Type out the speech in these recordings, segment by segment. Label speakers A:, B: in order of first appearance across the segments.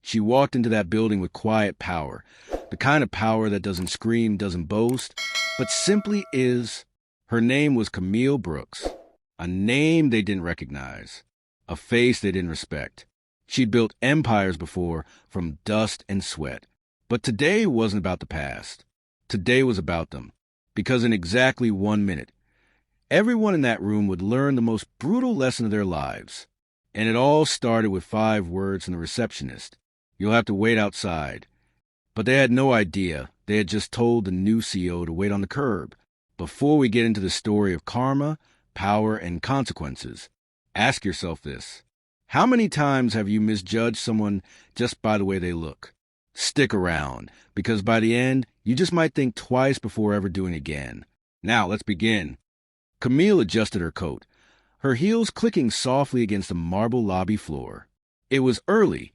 A: She walked into that building with quiet power, the kind of power that doesn't scream, doesn't boast, but simply is. Her name was Camille Brooks, a name they didn't recognize, a face they didn't respect. She'd built empires before from dust and sweat. But today wasn't about the past. Today was about them. Because in exactly 1 minute, everyone in that room would learn the most brutal lesson of their lives. And it all started with 5 words from the receptionist. You'll have to wait outside. But they had no idea. They had just told the new CEO to wait on the curb. Before we get into the story of karma, power, and consequences, ask yourself this. How many times have you misjudged someone just by the way they look? Stick around, because by the end, you just might think twice before ever doing it again. Now, let's begin. Camille adjusted her coat, her heels clicking softly against the marble lobby floor. It was early,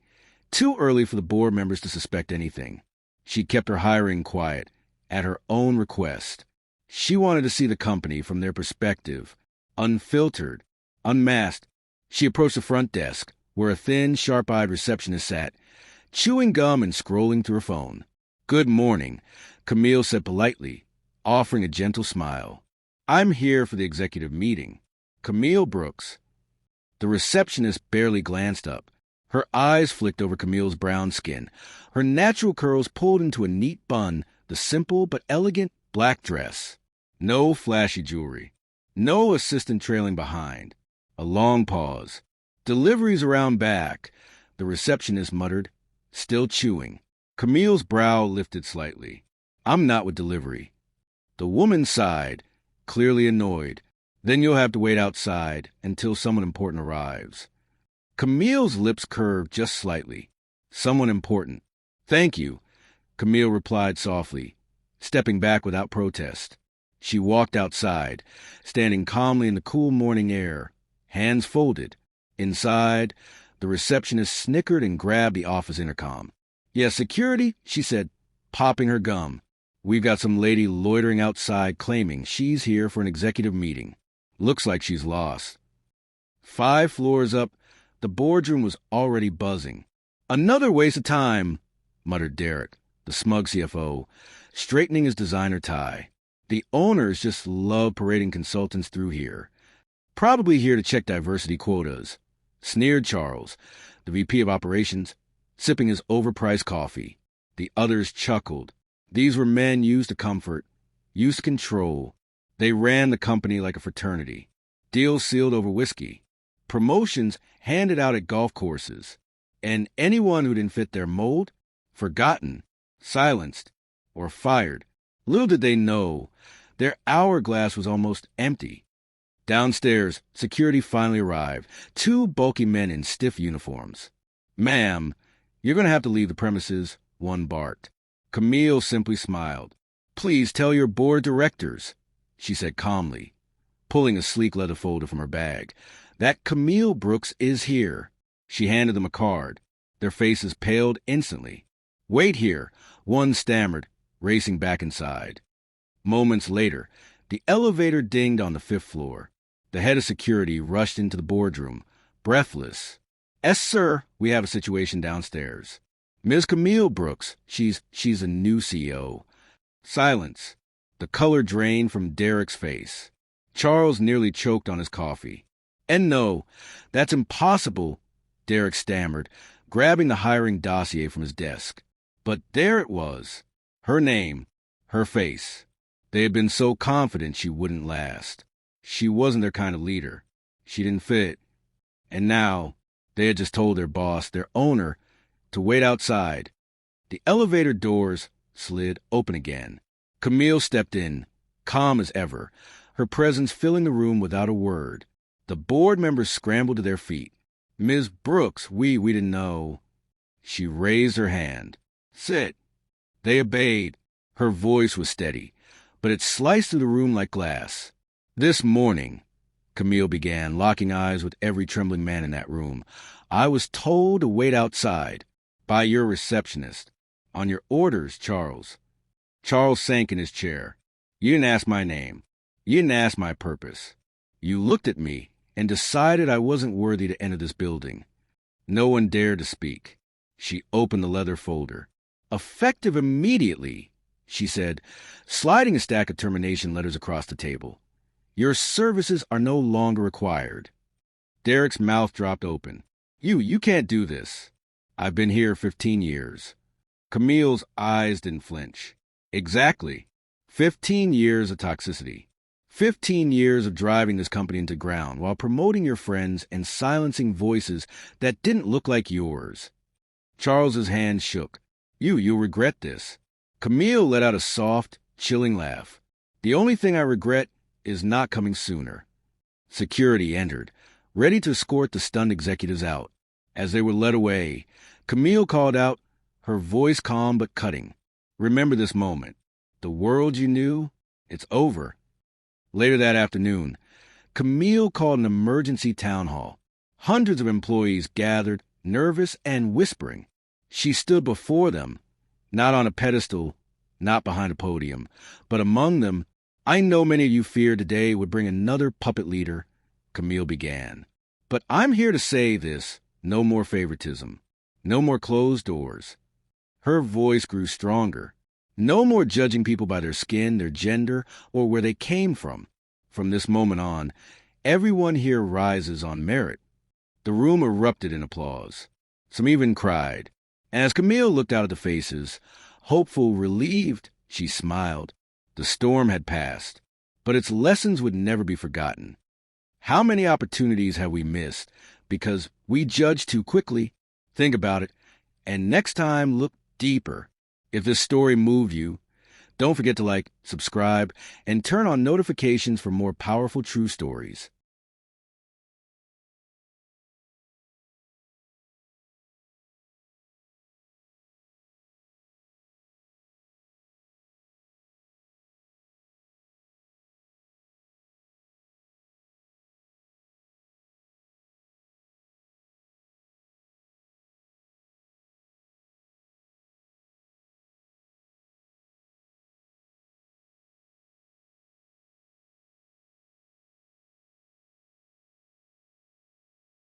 A: too early for the board members to suspect anything. She kept her hiring quiet, at her own request. She wanted to see the company from their perspective, unfiltered, unmasked. She approached the front desk, where a thin, sharp-eyed receptionist sat, chewing gum and scrolling through her phone. "Good morning," Camille said politely, offering a gentle smile. "I'm here for the executive meeting." Camille Brooks. The receptionist barely glanced up. Her eyes flicked over Camille's brown skin, her natural curls pulled into a neat bun, the simple but elegant black dress. No flashy jewelry. No assistant trailing behind. A long pause. "Deliveries around back," the receptionist muttered, still chewing. Camille's brow lifted slightly. "I'm not with delivery." The woman sighed, clearly annoyed. "Then you'll have to wait outside until someone important arrives." Camille's lips curved just slightly. "Someone important." "Thank you," Camille replied softly, stepping back without protest. She walked outside, standing calmly in the cool morning air, hands folded. Inside, the receptionist snickered and grabbed the office intercom. "Yes, security," she said, popping her gum. "We've got some lady loitering outside claiming she's here for an executive meeting. Looks like she's lost." 5 floors up, the boardroom was already buzzing. "Another waste of time," muttered Derek, the smug CFO, straightening his designer tie. "The owners just love parading consultants through here. Probably here to check diversity quotas," sneered Charles, the VP of operations, sipping his overpriced coffee. The others chuckled. These were men used to comfort, used to control. They ran the company like a fraternity. Deals sealed over whiskey. Promotions handed out at golf courses. And anyone who didn't fit their mold, forgotten, silenced, or fired. Little did they know, their hourglass was almost empty. Downstairs, security finally arrived, 2 bulky men in stiff uniforms. "Ma'am, you're going to have to leave the premises," one barked. Camille simply smiled. "Please tell your board of directors," she said calmly, pulling a sleek leather folder from her bag, "that Camille Brooks is here." She handed them a card. Their faces paled instantly. "Wait here," one stammered, racing back inside. Moments later, the elevator dinged on the 5th floor. The head of security rushed into the boardroom, breathless. "Yes, sir, we have a situation downstairs. Ms. Camille Brooks, she's a new CEO." Silence. The color drained from Derek's face. Charles nearly choked on his coffee. "And no, that's impossible," Derek stammered, grabbing the hiring dossier from his desk. But there it was. Her name, her face. They had been so confident she wouldn't last. She wasn't their kind of leader. She didn't fit. And now, they had just told their boss, their owner, to wait outside. The elevator doors slid open again. Camille stepped in, calm as ever, her presence filling the room without a word. The board members scrambled to their feet. "Ms. Brooks, we didn't know." She raised her hand. "Sit." They obeyed. Her voice was steady, but it sliced through the room like glass. "This morning," Camille began, locking eyes with every trembling man in that room, "I was told to wait outside. By your receptionist. On your orders, Charles." Charles sank in his chair. "You didn't ask my name. You didn't ask my purpose. You looked at me and decided I wasn't worthy to enter this building." No one dared to speak. She opened the leather folder. "Effective immediately," she said, sliding a stack of termination letters across the table. "Your services are no longer required." Derek's mouth dropped open. You can't do this." "I've been here 15 years. Camille's eyes didn't flinch. "Exactly. 15 years of toxicity. 15 years of driving this company into ground while promoting your friends and silencing voices that didn't look like yours." Charles's hand shook. You'll regret this." Camille let out a soft, chilling laugh. "The only thing I regret is not coming sooner." Security entered, ready to escort the stunned executives out. As they were led away, Camille called out, her voice calm but cutting, "Remember this moment. The world you knew, it's over." Later that afternoon, Camille called an emergency town hall. Hundreds of employees gathered, nervous and whispering. She stood before them, not on a pedestal, not behind a podium, but among them. "I know many of you feared today would bring another puppet leader," Camille began. "But I'm here to say this: no more favoritism. No more closed doors." Her voice grew stronger. "No more judging people by their skin, their gender, or where they came from. From this moment on, everyone here rises on merit." The room erupted in applause. Some even cried. As Camille looked out at the faces, hopeful, relieved, she smiled. The storm had passed, but its lessons would never be forgotten. How many opportunities have we missed because we judged too quickly? Think about it, and next time look deeper. If this story moved you, don't forget to like, subscribe, and turn on notifications for more powerful true stories.